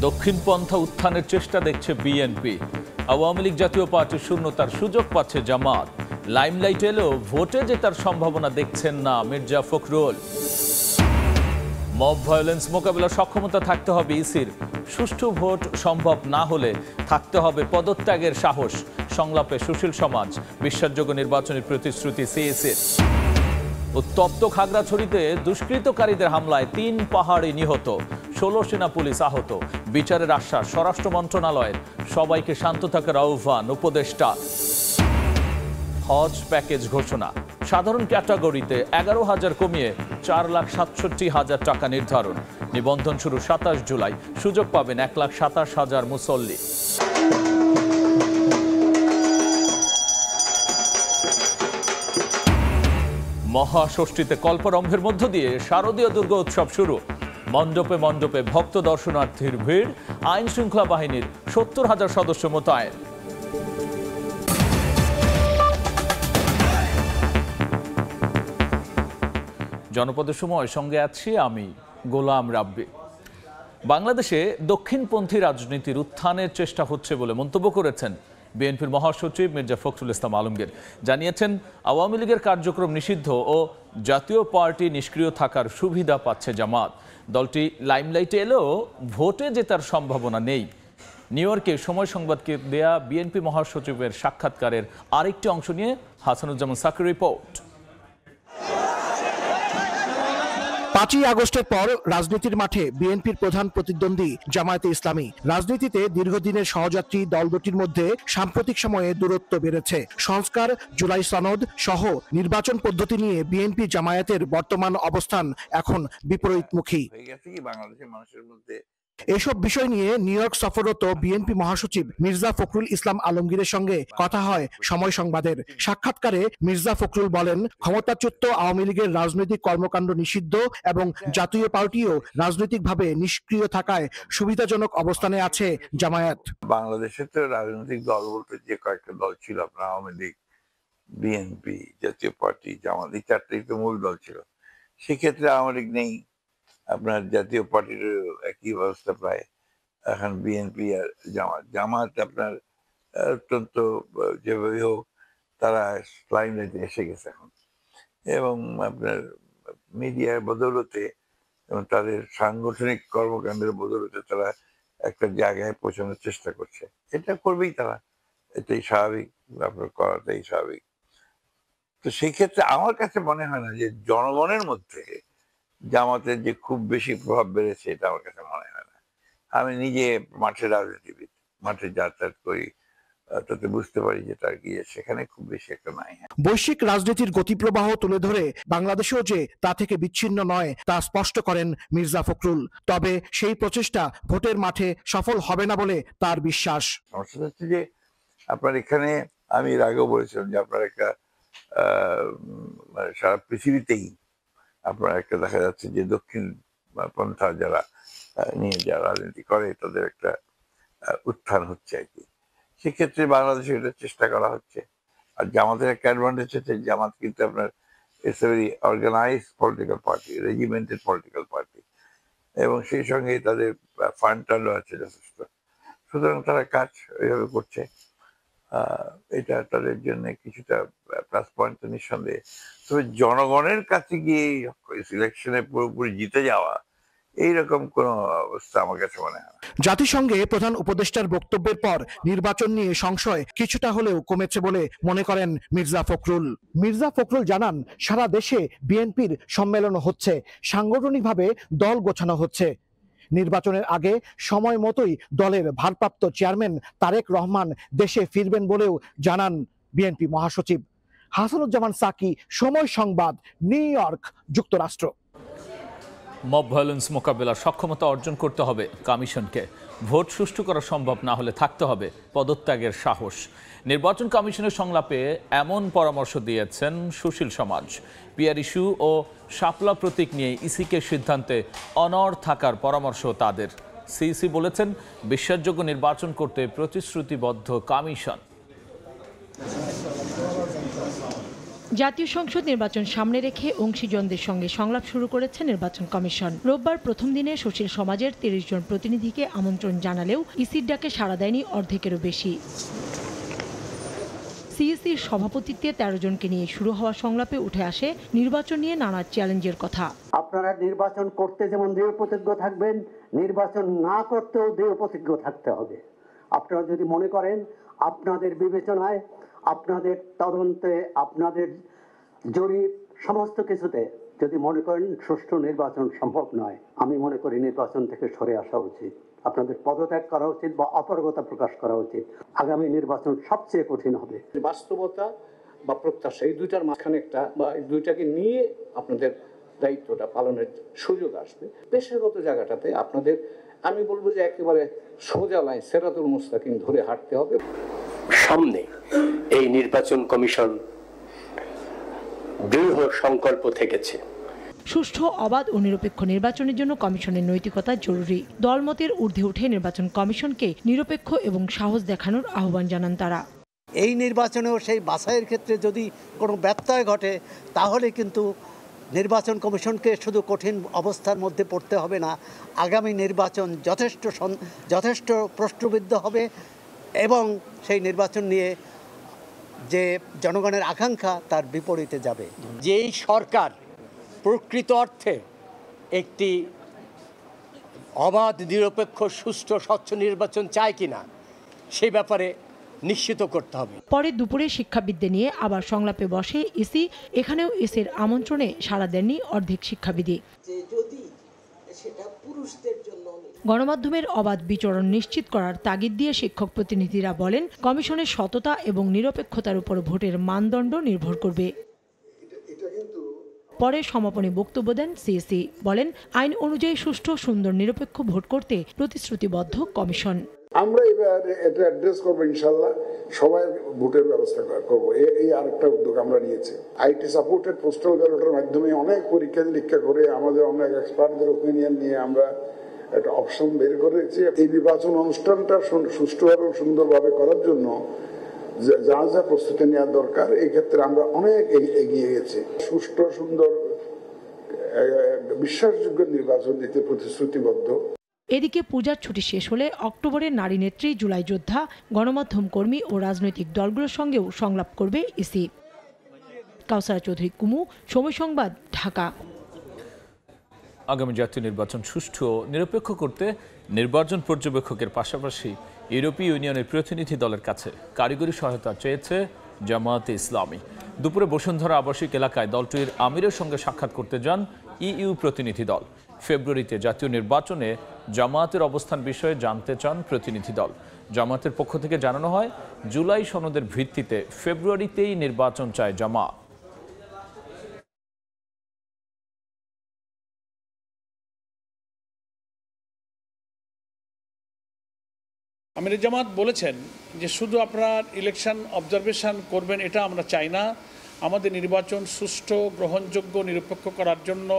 দক্ষিণপন্থা উত্থানের চেষ্টা দেখছে বিএনপি। আওয়ামী লীগ জাতীয় পার্টির শূন্যতার সুযোগ পাচ্ছে জামাত। লাইমলাইট এলেও ভোটে জেতার সম্ভাবনা দেখছেন না মির্জা ফখরুল। মব ভায়োলেন্স মোকাবিলার সক্ষমতা থাকতে হবে ইসির। সুষ্ঠু ভোট সম্ভব না হলে থাকতে হবে পদত্যাগের সাহস। সংলাপে সুশীল সমাজ। বিশ্বাসযোগ্য নির্বাচনের প্রতিশ্রুতি সিএসির। উত্তপ্ত খাগড়াছড়িতে দুষ্কৃতকারীদের হামলায় ৩ পাহাড়ি নিহত, ১৬ সেনা পুলিশ আহত। বিচারের আশ্বাস স্বরাষ্ট্র মন্ত্রণালয়ের। সবাইকে শান্ত থাকার আহ্বান উপদেষ্টা। হজ প্যাকেজ ঘোষণা। সাধারণ ক্যাটাগরিতে ১১,০০০ কমিয়ে ৪,৬৭,০০০ টাকা নির্ধারণ। নিবন্ধন শুরু ২৭ জুলাই। সুযোগ পাবেন ১,২৭,০০০ মুসল্লি। মহাষষ্ঠীতে কল্পরম্ভের মধ্য দিয়ে শারদীয় দুর্গা উৎসব শুরু। মণ্ডপে মণ্ডপে ভক্ত দর্শনার্থীর ভিড়। আইন শৃঙ্খলা বাহিনীর ৭০,০০০ সদস্য মোতায়েন। জনপদের সময় সঙ্গে আছি আমি গোলাম রাব্বি। বাংলাদেশে দক্ষিণপন্থী রাজনীতির উত্থানের চেষ্টা হচ্ছে বলে মন্তব্য করেছেন বিএনপির মহাসচিব মির্জা ফখরুল ইসলাম আলমগীর। জানিয়েছেন আওয়ামী লীগের কার্যক্রম নিষিদ্ধ ও জাতীয় পার্টি নিষ্ক্রিয় থাকার সুবিধা পাচ্ছে জামাত। দলটি লাইমলাইটে এলেও ভোটে জেতার সম্ভাবনা নেই। নিউ ইয়র্কে সময় সংবাদকে দেয়া বিএনপি মহাসচিবের সাক্ষাৎকারের আরেকটি অংশ নিয়ে হাসানুজ্জামান সাকির রিপোর্ট। ৫ই আগস্টের পর রাজনীতির মাঠে বিএনপির প্রধান প্রতিদ্বন্দ্বী জামায়াতে ইসলামী। রাজনীতিতে দীর্ঘদিনের সহযাত্রী দল দুটির মধ্যে সাম্প্রতিক সময়ে দূরত্ব বেড়েছে। সংস্কার, জুলাই সনদ সহ নির্বাচন পদ্ধতি নিয়ে বিএনপি জামায়াতের বর্তমান অবস্থান এখন বিপরীতমুখী। বাংলাদেশের মানুষের মধ্যে এসব বিষয় নিয়ে নিউ ইয়র্ক সফররত বিএনপি মহাসচিব মির্জা ফখরুল ইসলাম আলমগীরের সঙ্গে কথা হয় সময় সংবাদের। সাক্ষাৎকারে মির্জা ফখরুল বলেন, ক্ষমতাচ্যুত আওয়ামী লীগের রাজনৈতিক কর্মকাণ্ড নিষিদ্ধ এবং জাতীয় পার্টিও রাজনৈতিকভাবে নিষ্ক্রিয় থাকায় সুবিধাজনক অবস্থানে আছে জামায়াত। বাংলাদেশে তো রাজনৈতিক দল বলতে যে কয়েকটা দল ছিল, আপনার আওয়ামী লীগ, বিএনপি, জাতীয় পার্টি, জামাত, এই চারটেই তো মূল দল ছিল। সেক্ষেত্রে আওয়ামী লীগ নেই, আপনার জাতীয় পার্টির একই অবস্থা প্রায়। এখন বিএনপি আর জামাত আপনার অত্যন্ত যেভাবে হোক তারা লাইমলাইটে এসে গেছে এখন, এবং আপনার মিডিয়ার বদৌলতে এবং তাদের সাংগঠনিক কর্মকাণ্ডের বদৌলতে তারা একটা জায়গায় পৌঁছানোর চেষ্টা করছে। এটা করবেই তারা, এটাই স্বাভাবিক, আপনার করাটাই স্বাভাবিক। তো সেই ক্ষেত্রে আমার কাছে মনে হয় না যে জনগণের মধ্যে জামাতের যে খুব বেশি প্রভাব বেড়েছে, এটা আমার কাছে মনে হয় না। আমি নিজে মাঠের রাজনীতিবিদ, মাঠে যাতায়াত করি, তাতে বুঝতে পারি যে তার গিয়ে সেখানে খুব বেশি একটা নাই। বৈশ্বিক রাজনীতির গতিপ্রবাহ তুলে ধরে বাংলাদেশেও যে তা থেকে বিচ্ছিন্ন নয় তা স্পষ্ট করেন মির্জা ফখরুল। তবে সেই প্রচেষ্টা ভোটের মাঠে সফল হবে না বলে তার বিশ্বাস। সমস্যা হচ্ছে যে আপনার এখানে, আমি এর আগেও বলেছিলাম যে আপনার একটা সারা পৃথিবীতেই আপনার একটা দেখা যাচ্ছে যে দক্ষিণ পন্থা যারা নিয়ে যারা রাজনীতি করে তাদের একটা উত্থান হচ্ছে আর কি। সেক্ষেত্রে বাংলাদেশে এটা চেষ্টা করা হচ্ছে। আর জামাতের একটা অ্যাডভান্টেজ হচ্ছে, জামাত কিন্তু আপনার it's a very organise political party, regimented political party, এবং সেই সঙ্গে তাদের ফান্ড টান্ডও আছে যথেষ্ট। সুতরাং তারা কাজ ওইভাবে করছে। এটা তাদের জন্য কিছুটা প্লাস পয়েন্ট তো নিঃসন্দেহে। তবে জনগণের কাছে গিয়ে সিলেকশনে পুরোপুরি জিতে যাওয়া, এইরকম কোন অবস্থা আমার কাছে মনে হয় না। জাতিসংঘে প্রধান উপদেষ্টার বক্তব্যের পর নির্বাচন নিয়ে সংশয় কিছুটা হলেও কমেছে বলে মনে করেন মির্জা ফখরুল। মির্জা ফখরুল জানান, সারা দেশে বিএনপির সম্মেলন হচ্ছে, সাংগঠনিকভাবে দল গোছানো হচ্ছে। নির্বাচনের আগে সময় মতোই দলের ভারপ্রাপ্ত চেয়ারম্যান তারেক রহমান দেশে ফিরবেন বলেও জানান বিএনপি মহাসচিব। হাসানুজ্জামান সাকি, সময় সংবাদ, নিউ ইয়র্ক, যুক্তরাষ্ট্র। মব ভায়োলেন্স মোকাবিলার সক্ষমতা অর্জন করতে হবে কমিশনকে। ভোট সুষ্ঠু করা সম্ভব না হলে থাকতে হবে পদত্যাগের সাহস। নির্বাচন কমিশনের সংলাপে এমন পরামর্শ দিয়েছেন সুশীল সমাজ। পিআর ইস্যু ও শাপলা প্রতীক নিয়ে ইসিকে সিদ্ধান্তে অনড় থাকার পরামর্শ তাদের। সিইসি বলেছেন, বিশ্বাসযোগ্য নির্বাচন করতে প্রতিশ্রুতিবদ্ধ কমিশন। জাতীয় সংসদ নির্বাচন সামনে রেখে অংশীজনদের সঙ্গে সংলাপ শুরু করেছে নির্বাচন কমিশন। রোববার প্রথম দিনে সুশীল সমাজের ৩০ জন প্রতিনিধিকে আমন্ত্রণ জানালেও ইসির ডাকে সাড়া দেয়নি অর্ধেকেরও বেশি। সিইসির সভাপতিত্বে ১৩ জনকে নিয়ে শুরু হওয়া সংলাপে উঠে আসে নির্বাচন নিয়ে নানা চ্যালেঞ্জের কথা। আপনারা নির্বাচন করতে যেমন দৃঢ় প্রতিজ্ঞ থাকবেন, নির্বাচন না করতেও দৃঢ় প্রতিজ্ঞ থাকতে হবে। আপনারা যদি মনে করেন আপনাদের বিবেচনায়, আপনাদের তদন্তে, আপনাদের জরিপ সমস্ত কিছুতে যদি মনে করেন সুষ্ঠু নির্বাচন সম্ভব নয়, আমি মনে করি নির্বাচন থেকে সরে আসা উচিত। আপনাদের পদত্যাগ করা উচিত বা অপারগতা প্রকাশ করা উচিত। আগামী নির্বাচন সবচেয়ে কঠিন হবে। বাস্তবতা বা প্রত্যাশা এই দুইটার মাঝখানে একটা বা এই দুইটাকে নিয়ে আপনাদের দায়িত্বটা পালনের সুযোগ আসবে। পেশাগত জায়গাটাতে আপনাদের আমি বলবো যে একেবারে সোজা লাইন সিরাতুল মুস্তাকিম ধরে হাঁটতে হবে। সামনে এই নির্বাচন কমিশন দৃঢ় সংকল্প থেকেছে। সুষ্ঠু, অবাধ ও নিরপেক্ষ নির্বাচনের জন্য কমিশনের নৈতিকতা জরুরি। দলমতের ঊর্ধ্বে উঠে নির্বাচন কমিশনকে নিরপেক্ষ এবং সাহস দেখানোর আহ্বান জানান তারা। এই নির্বাচনেও সেই বাছাইয়ের ক্ষেত্রে যদি কোনো ব্যত্যয় ঘটে তাহলে কিন্তু নির্বাচন কমিশনকে শুধু কঠিন অবস্থার মধ্যে পড়তে হবে না, আগামী নির্বাচন যথেষ্ট প্রশ্নবিদ্ধ হবে এবং সেই নির্বাচন নিয়ে যে জনগণের আকাঙ্ক্ষা তার বিপরীতে যাবে। যেই সরকার প্রকৃত অর্থে একটি অবাধ, নিরপেক্ষ, সুষ্ঠু, স্বচ্ছ নির্বাচন চায় কিনা সেই ব্যাপারে নিশ্চিত করতে হবে। পরে দুপুরে শিক্ষাবিদদের নিয়ে আবার সংলাপে বসে ইসি। এখানেও ইসির আমন্ত্রণে সাড়া দেননি অর্ধেক শিক্ষাবিদই। গণমাধ্যমের অবাধ বিচরণ নিশ্চিত করার তাগিদ দিয়ে শিক্ষক প্রতিনিধিরা বলেন, কমিশনের সততা এবং নিরপেক্ষতার উপর ভোটের মানদণ্ড নির্ভর করবে। পরে সমাপনী বক্তব্য দেন সিইসি। বলেন, আইন অনুযায়ী সুষ্ঠু, সুন্দর, নিরপেক্ষ ভোট করতে প্রতিশ্রুতিবদ্ধ কমিশন। আমরা এবার এটা অ্যাড্রেস করবো, ইনশাল্লাহ সবাই ভোটের ব্যবস্থা করবো। এই আরেকটা উদ্যোগ আমরা নিয়েছি। আইটি সাপোর্টেড পোস্টাল ব্যালটের মাধ্যমে অনেক পরীক্ষা নিরীক্ষা করে আমাদের অনেক এক্সপার্টদের ওপিনিয়ন নিয়ে আমরা একটা অপশন বের করেছি। এই নির্বাচন অনুষ্ঠানটা সুষ্ঠুভাবে সুন্দরভাবে করার জন্য যা যা প্রস্তুতি নেওয়া দরকার এই ক্ষেত্রে আমরা অনেক এগিয়ে গেছি। সুষ্ঠু, সুন্দর, বিশ্বাসযোগ্য নির্বাচন দিতে প্রতিশ্রুতিবদ্ধ। এদিকে পূজার ছুটি শেষ হলে অক্টোবরের নারী নেত্রী, জুলাই যোদ্ধা, গণমাধ্যম কর্মী ও রাজনৈতিক দলগুলোর সঙ্গেও সংলাপ করবে ইসি। কাউসারা চৌধুরী, কুমু, সময় সংবাদ, ঢাকা। আগামী জাতীয় নির্বাচন সুষ্ঠু ও নিরপেক্ষ করতে নির্বাচন পর্যবেক্ষকের পাশাপাশি ইউরোপীয় ইউনিয়নের প্রতিনিধি দলের কাছে কারিগরি সহায়তা চেয়েছে জামায়াতে ইসলামী। দুপুরে বসুন্ধরা আবাসিক এলাকায় দলটির আমিরের সঙ্গে সাক্ষাৎ করতে যান ইইউ প্রতিনিধি দল। ফেব্রুয়ারিতে জাতীয় নির্বাচনে জামায়াতের অবস্থান বিষয়ে জানতে চান প্রতিনিধি দল। জামায়াতের পক্ষ থেকে জানানো হয়, জুলাই সনদের ভিত্তিতে ফেব্রুয়ারিতেই নির্বাচন চায় জামায়াত। আমির জামাত বলেছেন যে শুধু আপনার ইলেকশন অবজারভেশন করবেন এটা আমরা চাই না, আমাদের নির্বাচন সুষ্ঠু, গ্রহণযোগ্য, নিরপেক্ষ করার জন্য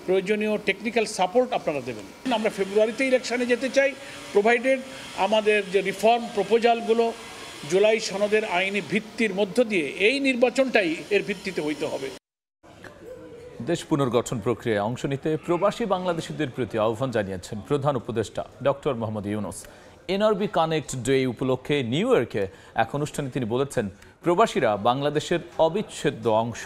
প্রয়োজনীয় টেকনিক্যাল সাপোর্ট আপনারা দেবেন। আমরা ফেব্রুয়ারিতে ইলেকশনে যেতে চাই, প্রোভাইডেড আমাদের যে রিফর্ম প্রপোজালগুলো জুলাই সনদের আইনি ভিত্তির মধ্য দিয়ে এই নির্বাচনটাই এর ভিত্তিতে হইতে হবে। দেশ পুনর্গঠন প্রক্রিয়ায় অংশ নিতে প্রবাসী বাংলাদেশিদের প্রতি আহ্বান জানিয়েছেন প্রধান উপদেষ্টা doctor Mohammad Yunus. NRB connect day উপলক্ষে নিউ ইয়র্কে এক অনুষ্ঠানে তিনি বলেছেন, প্রবাসীরা বাংলাদেশের অবিচ্ছেদ্য অংশ।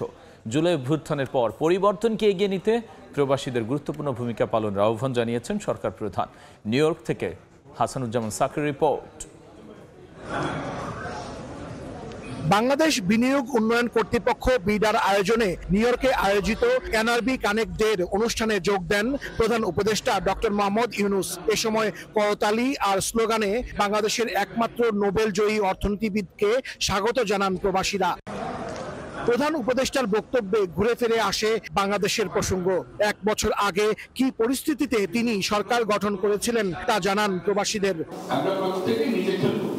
জুলাই অভ্যুত্থানের পর পরিবর্তনকে এগিয়ে নিতে প্রবাসীদের গুরুত্বপূর্ণ ভূমিকা পালনের আহ্বান জানিয়েছেন সরকার প্রধান। নিউ ইয়র্ক থেকে হাসানুজ্জামান সাকির রিপোর্ট। বাংলাদেশ বিনিয়োগ উন্নয়ন কর্তৃপক্ষ বিডার আয়োজনে নিউ ইয়র্কে আয়োজিত এনআরবি কানেক্ট ডে অনুষ্ঠানে যোগ দেন প্রধান উপদেষ্টা ডক্টর মোহাম্মদ ইউনূস। এ সময় করতালি আর স্লোগানে বাংলাদেশের একমাত্র নোবেল জয়ী অর্থনীতিবিদকে স্বাগত জানান প্রবাসীরা। প্রধান উপদেষ্টার বক্তব্যে ঘুরে ফিরে আসে বাংলাদেশের প্রসঙ্গ। 1 বছর আগে কি পরিস্থিতিতে তিনি সরকার গঠন করেছিলেন তা জানান প্রবাসীদের। আমরা প্রত্যেকে নিজে খেলবো,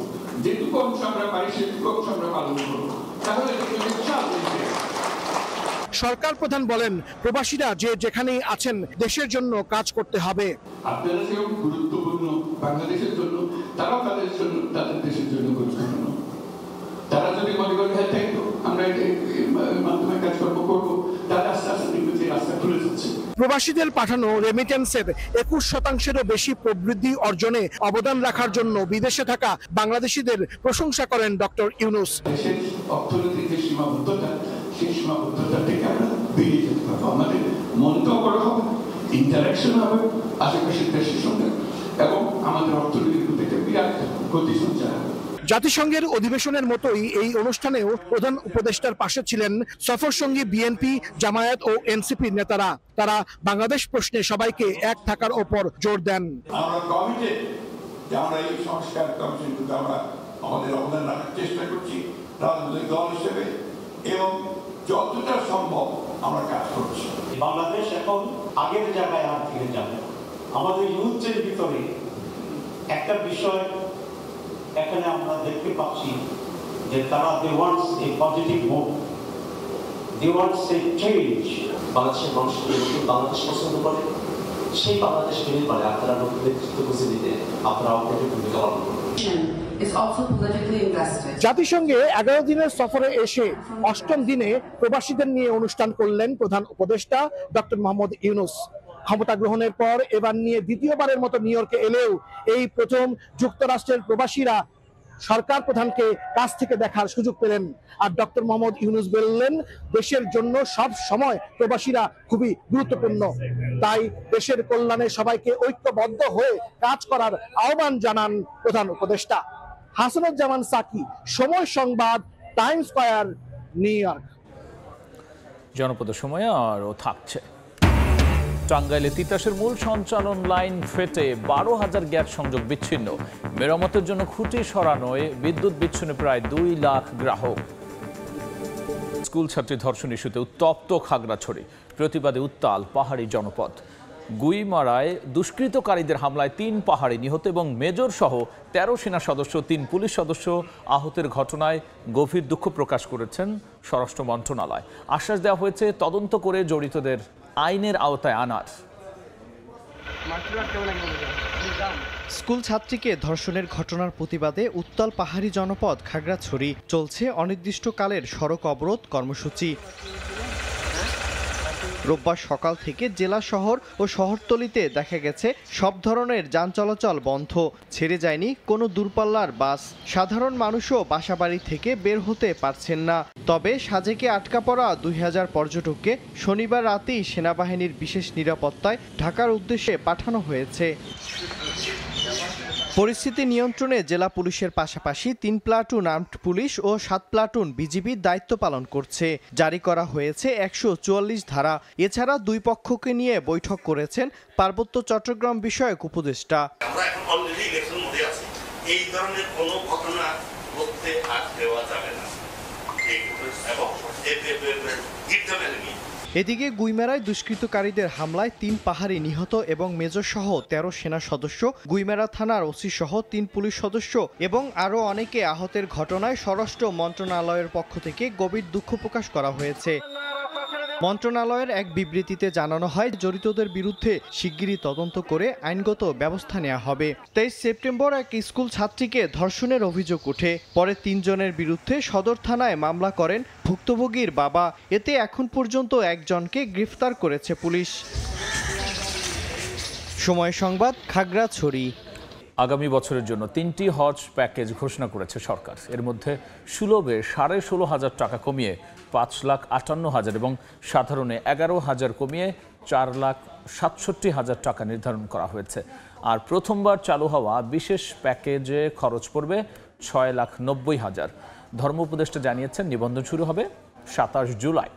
যেটুকু অংশ আমরা পারি সেটুকু অংশ আমরা পালন করবো, তাহলে সরকার প্রধান বলেন, প্রবাসীরা যে যেখানেই আছেন দেশের জন্য কাজ করতে হবে। আপনারা যেমন গুরুত্বপূর্ণ বাংলাদেশের জন্য, তারাও তাদের জন্য, তাদের দেশের জন্য গুরুত্বপূর্ণ। তারা যদি মনে করি হ্যাঁ থ্যাংক আমরা মাধ্যমে কাজকর্ম করবো, তাহলে আস্তে আস্তে দেখবে যে রাস্তা খুলে যাচ্ছে। প্রবাসীদের পাঠানো রেমিটেন্সের 21%-এরও বেশি প্রবৃদ্ধি অর্জনে অবদান রাখার জন্য বিদেশে থাকা বাংলাদেশিদের প্রশংসা করেন ডক্টর ইউনূস। দেশের অর্থনৈতিক যে সীমাবদ্ধতা, সেই সীমাবদ্ধতা থেকে আমরা বেরিয়ে যেতে পারবো। আমাদের মনটাও করা হবে, ইন্টারাকশন হবে আশেপাশের দেশের সঙ্গে, এবং আমাদের অর্থনৈতিক থেকে বিরাট গতি সঞ্চার হবে। জাতিসংঘের অধিবেশনের মতোই এই অনুষ্ঠানেও প্রধান উপদেষ্টার পাশে ছিলেন সফরসঙ্গী বিএনপি, জামায়াত ও এনসিপির নেতারা। তারা বাংলাদেশ প্রশ্নে সবাইকে এক থাকার ওপর জোর দেন। আমরা কমিটেড যে আমরা এই সংস্কার কমিশনগুলো আমরা আমাদের অবদান রাখার চেষ্টা করছি রাজনৈতিক দল হিসেবে, এবং যতটা সম্ভব আমরা কাজ করছি। বাংলাদেশ এখন আগের জায়গায় আর ফিরে যাবে। আমাদের ইউথের ভিতরে একটা বিষয় এখানে আমরা দেখতে পাচ্ছি যে তারা they wants a positive move, they wants a change. বাংলাদেশের মানুষ বাংলাদেশ পছন্দ করে, সেই বাংলাদেশ মেনে পারে আপনারা নতুন নেতৃত্ব বুঝে দিতে আপনারা আপনাদের ভূমিকা পালন করুন। জাতিসংঘে 11 দিনের সফরে এসে 8ম দিনে প্রবাসীদের নিয়ে অনুষ্ঠান করলেন প্রধান উপদেষ্টা ডক্টর মোহাম্মদ ইউনূস। ক্ষমতা গ্রহণের পর এবার নিয়ে দ্বিতীয়বারের মতো নিউ ইয়র্কে এলেও এই প্রথম যুক্তরাষ্ট্রের প্রবাসীরা সরকার প্রধানকে কাছ থেকে দেখার সুযোগ পেলেন। আর ডক্টর মোহাম্মদ ইউনূস বললেন, দেশের জন্য সব সময় প্রবাসীরা খুবই গুরুত্বপূর্ণ, তাই দেশের কল্যাণে সবাইকে ঐক্যবদ্ধ হয়ে কাজ করার আহ্বান জানান প্রধান উপদেষ্টা। হাসানুজ্জামান সাকি, সময় সংবাদ, টাইমস স্কয়ার, নিউ ইয়র্ক। জনপদ সময় আরও থাকছে। টাঙ্গাইলে তিতাসের মূল সঞ্চালন লাইন ফেটে 12,000 গ্যাস সংযোগ বিচ্ছিন্ন। মেরামতের জন্য খুঁটি সরানোয় বিদ্যুৎ বিচ্ছিন্ন প্রায় 2 লাখ গ্রাহক। স্কুল ছাত্রী ধর্ষণ ইস্যুতে উত্তপ্ত খাগড়াছড়ি, প্রতিবাদে উত্তাল পাহাড়ি জনপদ। গুইমারায় দুষ্কৃতকারীদের হামলায় 3 পাহাড়ি নিহত এবং মেজর সহ 13 সেনা সদস্য, 3 পুলিশ সদস্য আহতের ঘটনায় গভীর দুঃখ প্রকাশ করেছেন স্বরাষ্ট্র মন্ত্রণালয়। আশ্বাস দেওয়া হয়েছে তদন্ত করে জড়িতদের আইনের আওতায় আনার। স্কুল ছাত্রীকে ধর্ষণের ঘটনার প্রতিবাদে উত্তাল পাহাড়ি জনপদ খাগড়াছড়ি, চলছে অনির্দিষ্টকালের সড়ক অবরোধ কর্মসূচি। রোববার সকাল থেকে জেলা শহর ও শহরতলিতে দেখা গেছে সব ধরনের যান চলাচল বন্ধ, ছেড়ে যায়নি কোনো দূরপাল্লার বাস। সাধারণ মানুষও বাসাবাড়ি থেকে বের হতে পারছেন না। তবে সাজেকে আটকা পড়া 2000 পর্যটককে শনিবার রাতেই সেনাবাহিনীর বিশেষ নিরাপত্তায় ঢাকার উদ্দেশ্যে পাঠানো হয়েছে। পরিস্থিতি নিয়ন্ত্রণে জেলা পুলিশের পাশাপাশি 3 প্লাটুন আর্মড পুলিশ ও 7 প্লাটুন বিজিবির দায়িত্ব পালন করছে। জারি করা হয়েছে 144 ধারা। এছাড়া 2 পক্ষকে নিয়ে বৈঠক করেছেন পার্বত্য চট্টগ্রাম বিষয়ক উপদেষ্টা। আমরা এখন অলরেডি ইলেকশন মোডে আছি, এই ধরনের কোনো ঘটনা ঘটতে আর দেওয়া যাবে না। এদিকে গুইমেরায় দুষ্কৃতকারীদের হামলায় 3 পাহাড়ি নিহত এবং মেজর সহ 13 সেনা সদস্য, গুইমেরা থানার ওসি সহ 3 পুলিশ সদস্য এবং আরও অনেকে আহতের ঘটনায় স্বরাষ্ট্র মন্ত্রণালয়ের পক্ষ থেকে গভীর দুঃখ প্রকাশ করা হয়েছে। মন্ত্রণালয়ের এক বিবৃতিতে জানানো হয়, জড়িতদের বিরুদ্ধে শিগগিরই তদন্ত করে আইনগত ব্যবস্থা নেওয়া হবে। 23 সেপ্টেম্বর এক স্কুল ছাত্রীকে ধর্ষণের অভিযোগ ওঠে। পরে 3 জনের বিরুদ্ধে সদর থানায় মামলা করেন ভুক্তভোগীর বাবা। এতে এখন পর্যন্ত 1 জনকে গ্রেফতার করেছে পুলিশ। সময় সংবাদ, খাগড়াছড়ি। আগামী বছরের জন্য 3টি হজ প্যাকেজ ঘোষণা করেছে সরকার। এর মধ্যে সুলভে 16,500 টাকা কমিয়ে 5,58,000 এবং সাধারণে 11,000 কমিয়ে 4,67,000 টাকা নির্ধারণ করা হয়েছে। আর প্রথমবার চালু হওয়া বিশেষ প্যাকেজে খরচ পড়বে 6,90,000। ধর্ম উপদেষ্টা জানিয়েছেন, নিবন্ধন শুরু হবে 27 জুলাই।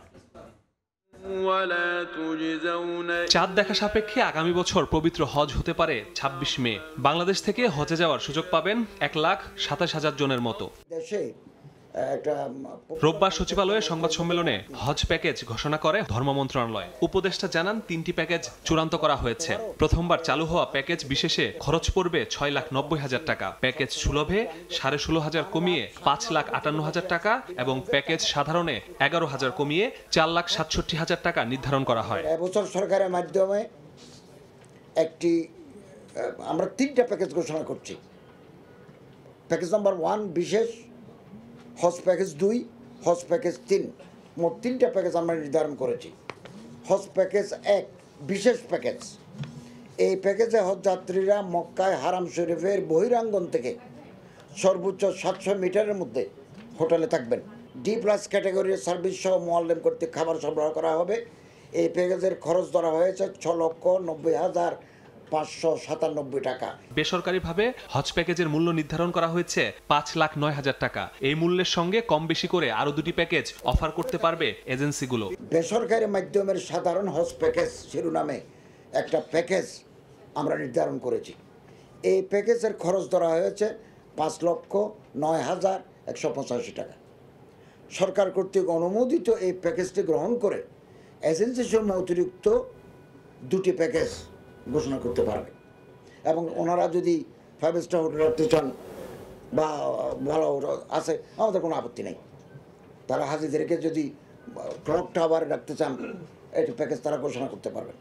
চাঁদ দেখা সাপেক্ষে আগামী বছর পবিত্র হজ হতে পারে 26 মে। বাংলাদেশ থেকে হজে যাওয়ার সুযোগ পাবেন 1,27,000 জনের মতো। রোববার সচিবালয়ে সংবাদ সম্মেলনে হজ প্যাকেজ ঘোষণা করে ধর্ম মন্ত্রণালয়। উপদেষ্টা জানান, 3টি প্যাকেজ চূড়ান্ত করা হয়েছে। প্রথমবার চালু হওয়া প্যাকেজ বিশেষে খরচ পড়বে 6,90,000 টাকা। প্যাকেজ সুলভে 16,500 কমিয়ে 5,58,000 টাকা এবং প্যাকেজ সাধারণে 11,000 কমিয়ে 4,67,000 টাকা নির্ধারণ করা হয়। এবছর সরকারের মাধ্যমে আমরা 3টা প্যাকেজ ঘোষণা করছি। প্যাকেজ নাম্বার 1 বিশেষ হজ প্যাকেজ 2, হজ প্যাকেজ 3, মোট 3টা প্যাকেজ আমরা নির্ধারণ করেছি। হজ প্যাকেজ 1 বিশেষ প্যাকেজ। এই প্যাকেজে হজ যাত্রীরা মক্কায় হারাম শরীফের বহিরাঙ্গন থেকে সর্বোচ্চ 700 মিটারের মধ্যে হোটেলে থাকবেন। D+ ক্যাটাগরির সার্ভিস সহ মোয়াল্লেম কর্তৃক খাবার সরবরাহ করা হবে। এই প্যাকেজের খরচ ধরা হয়েছে 6,90,597 টাকা। বেসরকারিভাবে হজ প্যাকেজের মূল্য নির্ধারণ করা হয়েছে 5,09,000 টাকা। এই মূল্যের সঙ্গে কম বেশি করে আরো 2টি প্যাকেজ অফার করতে পারবে এজেন্সিগুলো। বেসরকারি মাধ্যমের সাধারণ হজ প্যাকেজ শিরোনামে একটা প্যাকেজ আমরা নির্ধারণ করেছি। এই প্যাকেজের খরচ ধরা হয়েছে 5,09,185 টাকা। সরকার কর্তৃক অনুমোদিত এই প্যাকেজটি গ্রহণ করে এজেন্সি সমূহ অতিরিক্ত 2টি প্যাকেজ ঘোষণা করতে পারবে এবং ওনারা যদি 5 স্টার হোটেল রাখতে চান বা ভালো আছে, আমাদের কোনো আপত্তি নেই। তারা হাজিদেরকে যদি ক্লক টাওয়ারে রাখতে চান, এটি প্যাকেজ তারা ঘোষণা করতে পারবে।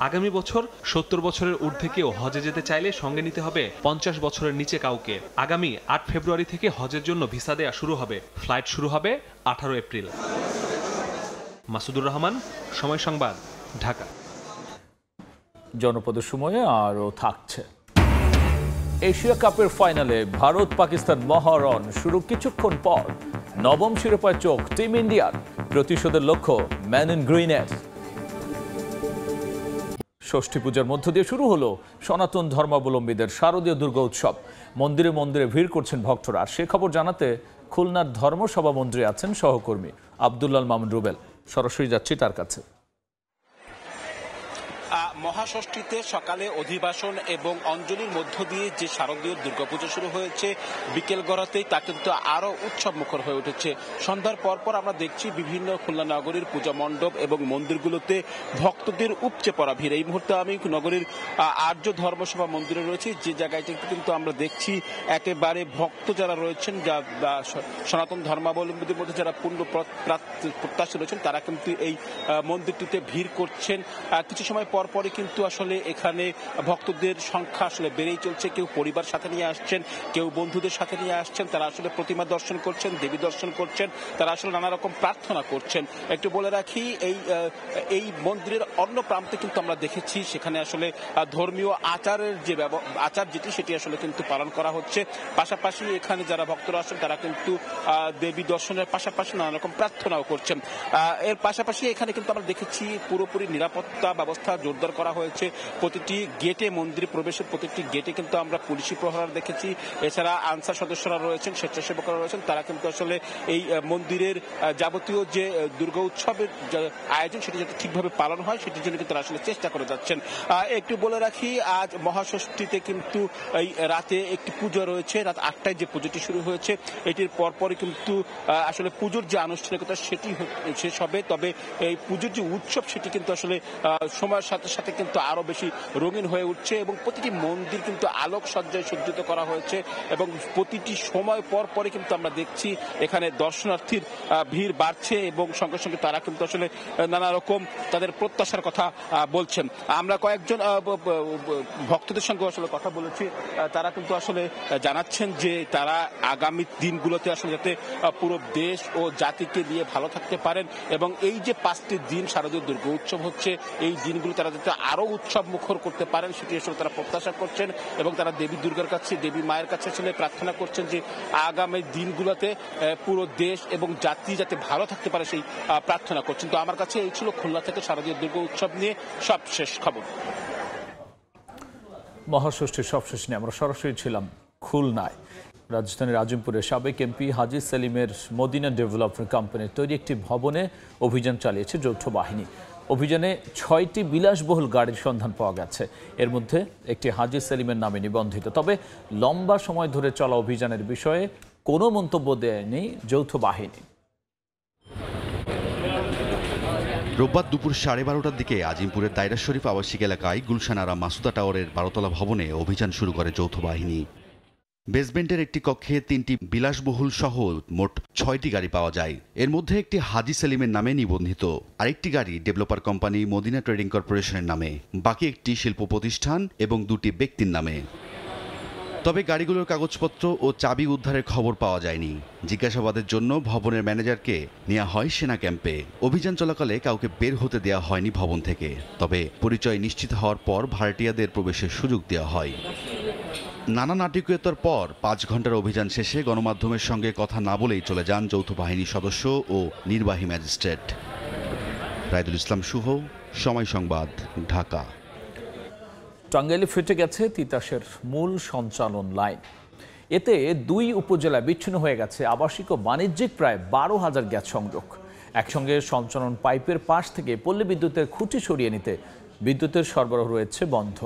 আগামী বছর 70 বছরের ঊর্ধ্বে কেউ হজে যেতে চাইলে সঙ্গে নিতে হবে 50 বছরের নিচে কাউকে। আগামী 8 ফেব্রুয়ারি থেকে হজের জন্য ভিসা দেয়া শুরু হবে। ফ্লাইট শুরু হবে 18 এপ্রিল। মাসুদুর রহমান, সময় সংবাদ, ঢাকা। জনপদের সময়ে আরও থাকছে। এশিয়া কাপের ফাইনালে ভারত পাকিস্তান মহারণ শুরু কিছুক্ষণ পর। নবম শিরোপায় চোখ টিম ইন্ডিয়ার, প্রতিশোধের লক্ষ্য ম্যান ইন গ্রিনের। ষষ্ঠী পূজার মধ্য দিয়ে শুরু হলো সনাতন ধর্মাবলম্বীদের শারদীয় দুর্গা উৎসব। মন্দিরে মন্দিরে ভিড় করছেন ভক্তরা। সে খবর জানাতে খুলনার ধর্মসভা মন্দিরে আছেন সহকর্মী আব্দুল্লাল মামুন রুবেল। সরাসরি যাচ্ছি তার কাছে। মহাষষ্ঠীতে সকালে অধিবাসন এবং অঞ্জলির মধ্য দিয়ে যে শারদীয় দুর্গাপুজো শুরু হয়েছে বিকেল গড়াতেই তা কিন্তু আরো উৎসব মুখর হয়ে উঠেছে। সন্ধ্যার পরপর আমরা দেখছি বিভিন্ন খুলনা নগরীর পূজা মণ্ডপ এবং মন্দিরগুলোতে ভক্তদের উপচে পড়া ভিড়। এই মুহূর্তে আমি নগরীর আর্য ধর্মসভা মন্দিরে রয়েছি, যে জায়গাটিতে কিন্তু আমরা দেখছি একেবারে ভক্ত যারা রয়েছেন, যা সনাতন ধর্মাবলম্বীদের মধ্যে যারা পূর্ণ প্রত্যাশী রয়েছেন, তারা কিন্তু এই মন্দিরটিতে ভিড় করছেন। কিছু সময় পরপরই কিন্তু আসলে এখানে ভক্তদের সংখ্যা আসলে বেড়েই চলছে। কেউ পরিবার সাথে নিয়ে আসছেন, কেউ বন্ধুদের সাথে নিয়ে আসছেন। তারা আসলে প্রতিমা দর্শন করছেন, দেবী দর্শন করছেন, তারা আসলে নানা রকম প্রার্থনা করছেন। একটু বলে রাখি, এই মন্দিরের অন্য প্রান্তে কিন্তু আমরা দেখেছি সেখানে আসলে ধর্মীয় আচারের যে আচার যেটি সেটি আসলে কিন্তু পালন করা হচ্ছে। পাশাপাশি এখানে যারা ভক্তরা আসেন তারা কিন্তু দেবী দর্শনের পাশাপাশি নানা রকম প্রার্থনাও করছেন। এর পাশাপাশি এখানে কিন্তু আমরা দেখেছি পুরোপুরি নিরাপত্তা ব্যবস্থা জোরদার করা হয়েছে। প্রতিটি গেটে, মন্দির প্রবেশের প্রতিটি গেটে কিন্তু আমরা পুলিশি প্রহরা দেখেছি। এছাড়া আনসার সদস্যরা রয়েছেন, স্বেচ্ছাসেবকরা রয়েছেন, তারা কিন্তু আসলে এই মন্দিরের যাবতীয় যে দুর্গা উৎসবের আয়োজন সেটি যাতে ঠিকভাবে পালন হয় সেটির জন্য কিন্তু তারা আসলে চেষ্টা করে যাচ্ছেন। একটু বলে রাখি, আজ মহাষষ্ঠীতে কিন্তু এই রাতে একটি পুজো রয়েছে। রাত 8টায় যে পুজোটি শুরু হয়েছে, এটির পরপরই কিন্তু আসলে পুজোর যে আনুষ্ঠানিকতা সেটি শেষ হবে। তবে এই পুজোর যে উৎসব সেটি কিন্তু আসলে সময়ের সাথে সাথে কিন্তু আরো বেশি রঙিন হয়ে উঠছে এবং প্রতিটি মন্দির কিন্তু আলোক সজ্জায় সজ্জিত করা হয়েছে এবং প্রতিটি সময় পর পরে কিন্তু আমরা দেখছি এখানে দর্শনার্থীর ভিড় বাড়ছে এবং সঙ্গে সঙ্গে তারা কিন্তু আসলে নানা রকম তাদের প্রত্যাশার কথা বলছেন। আমরা কয়েকজন ভক্তদের সঙ্গে আসলে কথা বলেছি, তারা কিন্তু আসলে জানাচ্ছেন যে তারা আগামী দিনগুলোতে আসলে যাতে পুরো দেশ ও জাতিকে নিয়ে ভালো থাকতে পারেন এবং এই যে 5টি দিন শারদীয় দুর্গা উৎসব হচ্ছে, এই দিনগুলো তারা যাতে আরো উৎসব মুখর করতে পারেন সেটি আসলে তারা প্রত্যাশা করছেন এবং তারা দেবী দুর্গার কাছে, দেবী মায়ের কাছে আসলে প্রার্থনা করছেন যে আগামী দিনগুলোতে পুরো দেশ এবং জাতি যাতে ভালো থাকতে পারে সেই প্রার্থনা করছেন। তো আমার কাছে এই ছিল খুলনা থেকে শারদীয় দুর্গা উৎসব নিয়ে সবশেষ খবর। মহাষষ্ঠীর সবশেষ নিয়ে আমরা সরাসরি ছিলাম খুলনায়। রাজধানীর আজিমপুরে সাবেক এমপি হাজী সেলিমের মদিনা ডেভেলপমেন্ট কোম্পানির তৈরি একটি ভবনে অভিযান চালিয়েছে যৌথ বাহিনী। অভিযানে 6টি বিলাসবহুল গাড়ির সন্ধান পাওয়া গেছে। এর মধ্যে একটি হাজী সেলিমের নামে নিবন্ধিত। তবে লম্বা সময় ধরে চলা অভিযানের বিষয়ে কোনো মন্তব্য দেয়নি যৌথ বাহিনী। রোববার দুপুর 12:30টার দিকে আজিমপুরের দায়রা শরীফ আবাসিক এলাকায় গুলশান আরা মাসুদা টাওয়ারের 12তলা ভবনে অভিযান শুরু করে যৌথ বাহিনী। বেসমেন্টের একটি কক্ষে 3টি বিলাসবহুল সহ মোট 6টি গাড়ি পাওয়া যায়। এর মধ্যে একটি হাজী সেলিমের নামে নিবন্ধিত, আরেকটি গাড়ি ডেভেলপার কোম্পানি মদিনা ট্রেডিং কর্পোরেশনের নামে, বাকি একটি শিল্প প্রতিষ্ঠান এবং 2টি ব্যক্তির নামে। তবে গাড়িগুলোর কাগজপত্র ও চাবি উদ্ধারের খবর পাওয়া যায়নি। জিজ্ঞাসাবাদের জন্য ভবনের ম্যানেজারকে নেওয়া হয় সেনা ক্যাম্পে। অভিযান চলাকালে কাউকে বের হতে দেওয়া হয়নি ভবন থেকে। তবে পরিচয় নিশ্চিত হওয়ার পর ভাড়াটিয়াদের প্রবেশের সুযোগ দেওয়া হয়। নানা নাটকীয়তার পর 5 ঘন্টার অভিযান শেষে গণমাধ্যমের সঙ্গে কথা না বলেই চলে যান যৌথ বাহিনীর সদস্য ও নির্বাহী ম্যাজিস্ট্রেট। রায়দুল ইসলাম শুভ, সময় সংবাদ, ঢাকা। টাঙ্গাইলে ফেটে গেছে তিতাসের মূল সঞ্চালন লাইন। এতে 2 উপজেলায় বিচ্ছিন্ন হয়ে গেছে আবাসিক ও বাণিজ্যিক প্রায় 12,000 গ্যাস সংযোগ। একসঙ্গে সঞ্চালন পাইপের পাশ থেকে পল্লী বিদ্যুতের খুঁটি সরিয়ে নিতে বিদ্যুতের সরবরাহ রয়েছে বন্ধ।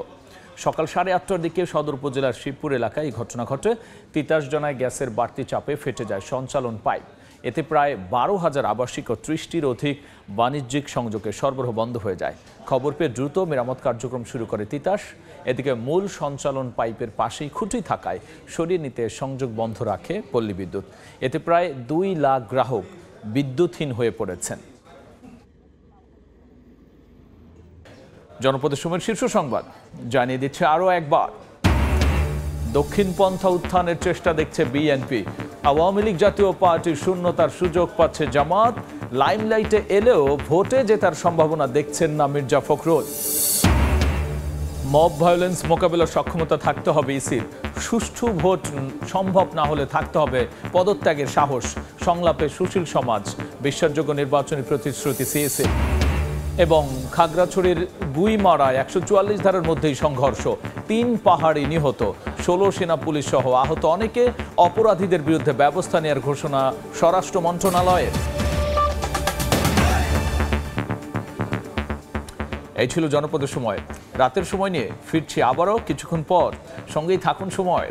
সকাল 8:30টার দিকে সদর উপজেলার শিবপুর এলাকায় এই ঘটনা ঘটে। তিতাস জনায় গ্যাসের বাড়তি চাপে ফেটে যায় সঞ্চালন পাইপ। এতে প্রায় 12,000 আবাসিক ও 30টির অধিক বাণিজ্যিক সংযোগের সরবরাহ বন্ধ হয়ে যায়। খবর পেয়ে দ্রুত মেরামত কার্যক্রম শুরু করে তিতাস। এদিকে মূল সঞ্চালন পাইপের পাশেই খুঁটি থাকায় সরিয়ে নিতে সংযোগ বন্ধ রাখে পল্লী বিদ্যুৎ। এতে প্রায় 2 লাখ গ্রাহক বিদ্যুৎহীন হয়ে পড়েছেন। জনপদের সময়ের শীর্ষ সংবাদ জানিয়ে দিচ্ছে আরও একবার, দক্ষিণপন্থা উত্থানের চেষ্টা দেখছে বিএনপি। আওয়ামী লীগ জাতীয় পার্টির শূন্যতার সুযোগ পাচ্ছে জামাত। লাইমলাইটে এলেও ভোটে জেতার সম্ভাবনা দেখছেন না মির্জা ফখরুল। মব ভায়োলেন্স মোকাবিলার সক্ষমতা থাকতে হবে ইসির। সুষ্ঠু ভোট সম্ভব না হলে থাকতে হবে পদত্যাগের সাহস। সংলাপে সুশীল সমাজ। বিশ্বাসযোগ্য নির্বাচনী প্রতিশ্রুতি সিএসি। এবং খাগড়াছড়ির গুইমারায় 144 ধারার মধ্যেই সংঘর্ষ। 3 পাহাড়ি নিহত, 16 সেনা পুলিশ সহ আহত অনেকে। অপরাধীদের বিরুদ্ধে ব্যবস্থা নেওয়ার ঘোষণা স্বরাষ্ট্র মন্ত্রণালয়ের। এই ছিল জনপদের সময়। রাতের সময় নিয়ে ফিরছি আবারও কিছুক্ষণ পর। সঙ্গেই থাকুন সময়।